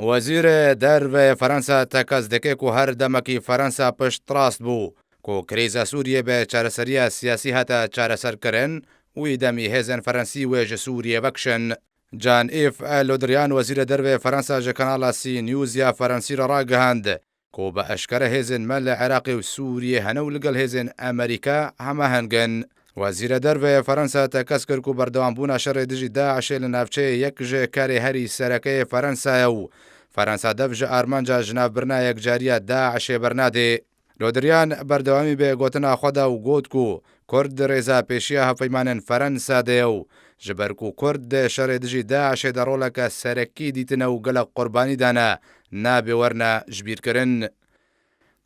وەزیرە دەربە فەرەنسا تەکەس دەکێک و هەر دەمەکی فەرەنسا پشت ڕاست بوو کۆ کرێزە سووریە بە چارەسەریە سیاسی هەتە چارەسەرکردن وی دەمی هێزن فەرەنسی وێژە سووریە بەکشن. جان ئیف لۆدریان وەزیرە دەربێ فەرەنسا ژە کەناڵە سی نیوزیا فەرەنسیرە ڕاگەهاند کۆ بە ئەشکەرە هێزن مە لە عێراقی و سووریە هەنە و لەگەڵ هێزن ئەمریکا هەمە هەنگن. وەزیرە دەربێ فەرەنسا تەکەس کرد و بەردەوامبوونا شەڕێ دژی داعشێ لە ناوچەیە یەک ژێ کارێ هەری سەرەکەی فەرەنسایە و فەرەنسا دەبژە ئارمانجا ژناوبرنا یەکجاریە داعشێ بەرنادێ. لۆدریان بەردەوامی بێ گۆتنا خۆدا و گوت و کورد ڕێزا پێشیە هەفەیمانن فەرەنسا دێ و ji ber ku Kurd şerê dijî Daişê de roleke serekî dîtine û gelek qurbanî dane nabe werna jibîrkirin.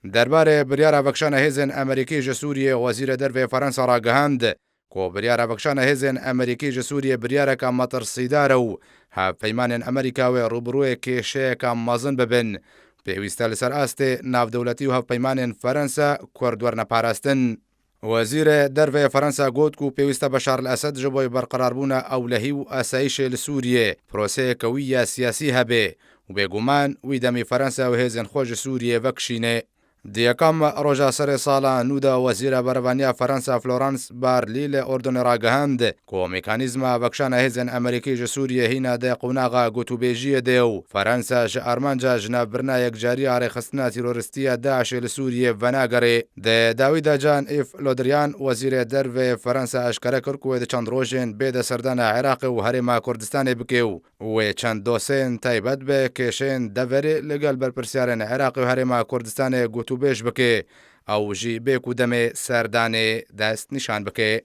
Derbarê biryara vekşana hêzên Amerîkî ji Sûriyê Wezîrê Dervê Ferensa ragihand ku biryara vekşana hêzên Amerîkî ji Sûriyê biryareka metirsîdar û hevpeymanên Amerîka wê rûbirûyê kêşeyeka mezin bibin. Pêwîst e li ser astê navdewletî û hevpeymanên Ferensa Kurd werne parastin. وەزیرە دەربێ فەرەنسا گوت و پێویستە بەشار ئەسەد ji بۆی بەرقەراربوونا ئەولەهی و ئاسایشێ li Sûriyê پرۆسەیەکە wî ya siyasî hebe û bêguman wî demî Ferensa û hêzên xwe ji Sûriyê vekişîne. Di yekam roja serê sala nû de wezîra berevaniya Ferensa Florence Parly li Ordonê ragihand ku mîkanîzma vekşana hêzên Amerîkî ji Sûriyê hîna de qûnaxa gotûbêjiyê dê û Ferensa ji armanca jinavbirina yekcariya rêxistina tîroristiya Daişê li Sûriyê venagerê. Di dawî de Can Îf Lodriyan wezîrê dervê Ferensa eşkere kir ku wê di çend rojên bêde serdana Iraqê û Herêma Kurdistanê bike û wê çend doseyên taybet bi kêşeyên deverê ligel berpirsyarên Iraqê û Herêma Kurdistanê gotûbêj bike ew jî bêk û demê serdanê dest nîşan bike.